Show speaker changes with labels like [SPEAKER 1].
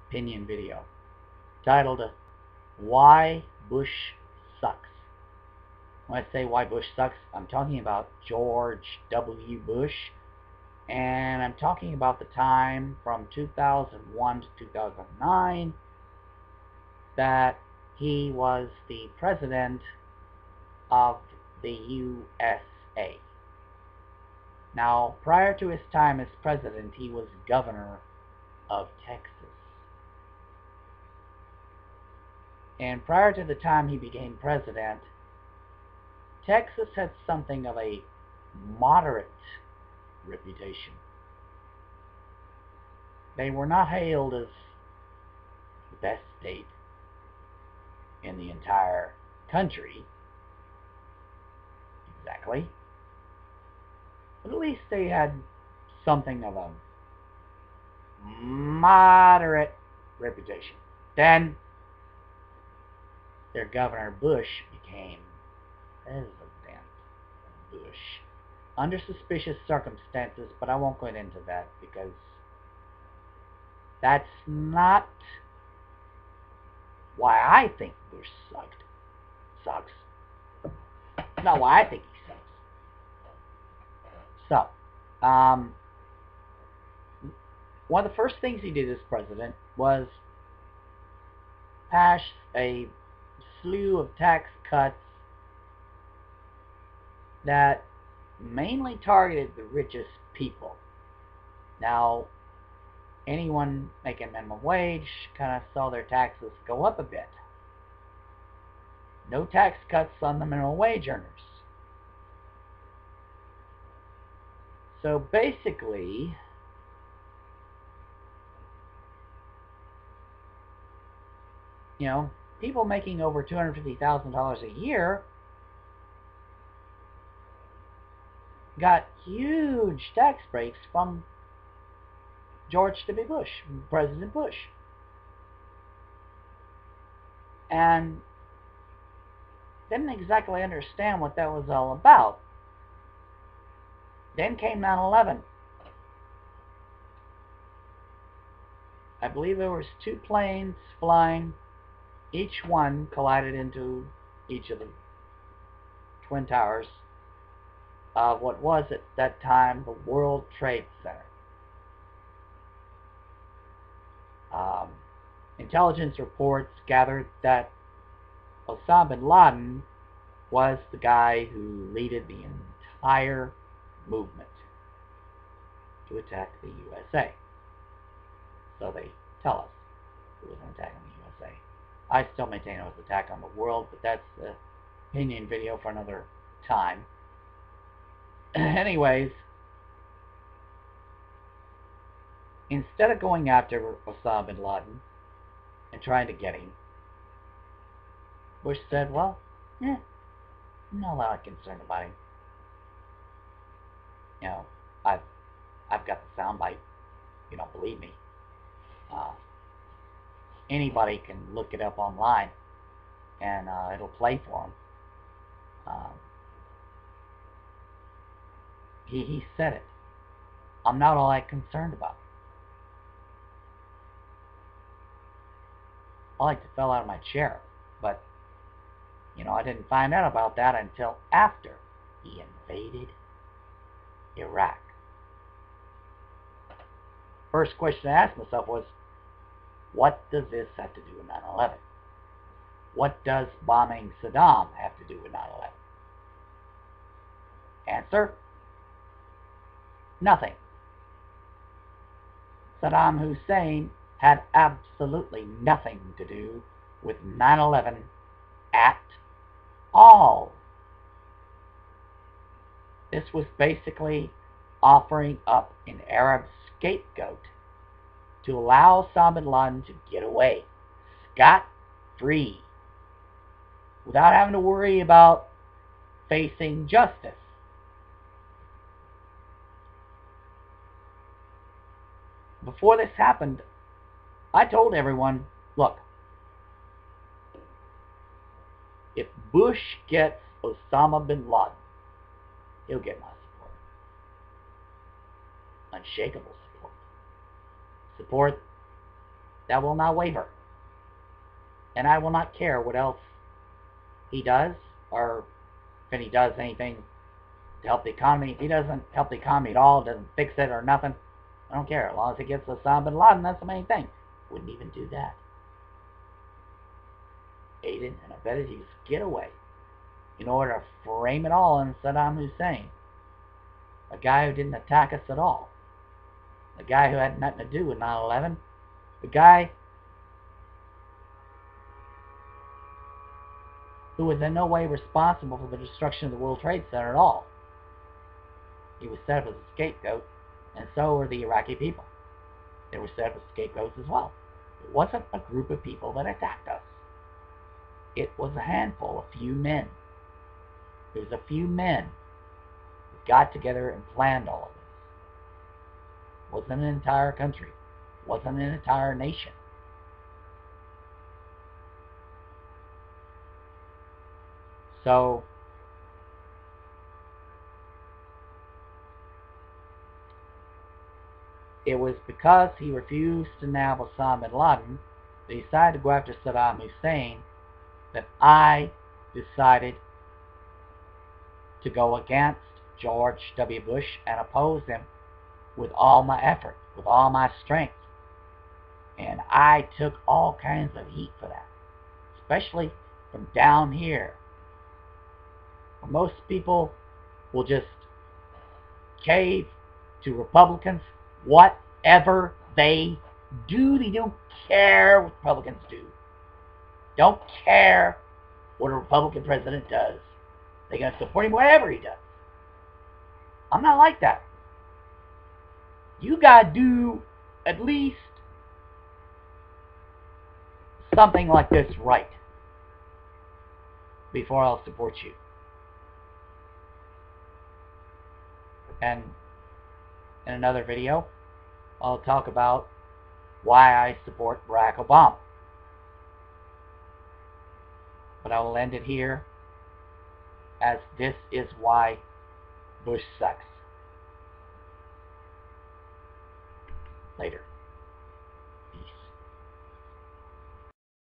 [SPEAKER 1] opinion video titled Why Bush Sucks. When I say why Bush sucks, I'm talking about George W. Bush, and I'm talking about the time from 2001 to 2009 that he was the president of the USA. Now, prior to his time as president, he was governor of Texas. And prior to the time he became president, Texas had something of a moderate reputation. They were not hailed as the best state in the entire country, exactly, but at least they had something of a moderate reputation. Then their governor Bush became President Bush under suspicious circumstances, but I won't go into that because that's not why I think Bush sucks. Not why I think he sucks. So, one of the first things he did as president was pass a slew of tax cuts that mainly targeted the richest people. Now, anyone making minimum wage kind of saw their taxes go up a bit. No tax cuts on the minimum wage earners. So basically, people making over $250,000 a year got huge tax breaks from George W. Bush, President Bush. And didn't exactly understand what that was all about. Then came 9/11. I believe there was 2 planes flying. Each one collided into each of the Twin Towers of what was at that time the World Trade Center. Intelligence reports gathered that Osama bin Laden was the guy who led the entire movement to attack the USA. So they tell us it was an attack on the USA. I still maintain it was an attack on the world, but that's the opinion video for another time. Anyways, instead of going after Osama bin Laden and trying to get him, Bush said, well, I'm not a lot concerned about him. I've got the soundbite. You don't believe me. Anybody can look it up online, and it'll play for them. He said it. I'm not all that concerned about it. I like to fell out of my chair, but I didn't find out about that until after he invaded Iraq. First question I asked myself was, what does this have to do with 9/11? What does bombing Saddam have to do with 9/11? Answer: nothing. Saddam Hussein had absolutely nothing to do with 9/11 at all. This was basically offering up an Arab scapegoat to allow Osama bin Laden to get away scot-free without having to worry about facing justice. Before this happened, I told everyone, look, if Bush gets Osama bin Laden, he'll get my support. Unshakable support. Support that will not waver. And I will not care what else he does, or if he does anything to help the economy. If he doesn't help the economy at all, doesn't fix it or nothing, I don't care. As long as it gets Osama bin Laden, that's the main thing. Wouldn't even do that. Aided and abetted his getaway in order to frame it all on Saddam Hussein, a guy who didn't attack us at all, a guy who had nothing to do with 9/11, the guy who was in no way responsible for the destruction of the World Trade Center at all. He was set up as a scapegoat, and so were the Iraqi people. They were set up as scapegoats as well. It wasn't a group of people that attacked us. It was a handful, a few men. It was a few men who got together and planned all of this. It wasn't an entire country. It wasn't an entire nation. So, it was because he refused to nab Osama bin Laden, that he decided to go after Saddam Hussein, that I decided to go against George W. Bush and oppose him with all my effort, with all my strength. And I took all kinds of heat for that, especially from down here. Most people will just cave to Republicans, whatever they do. They don't care what Republicans do. Don't care what a Republican president does. They're going to support him whatever he does. I'm not like that. You got to do at least something like this right before I'll support you. And in another video, I'll talk about why I support Barack Obama. But I will end it here, as this is why Bush sucks. Later.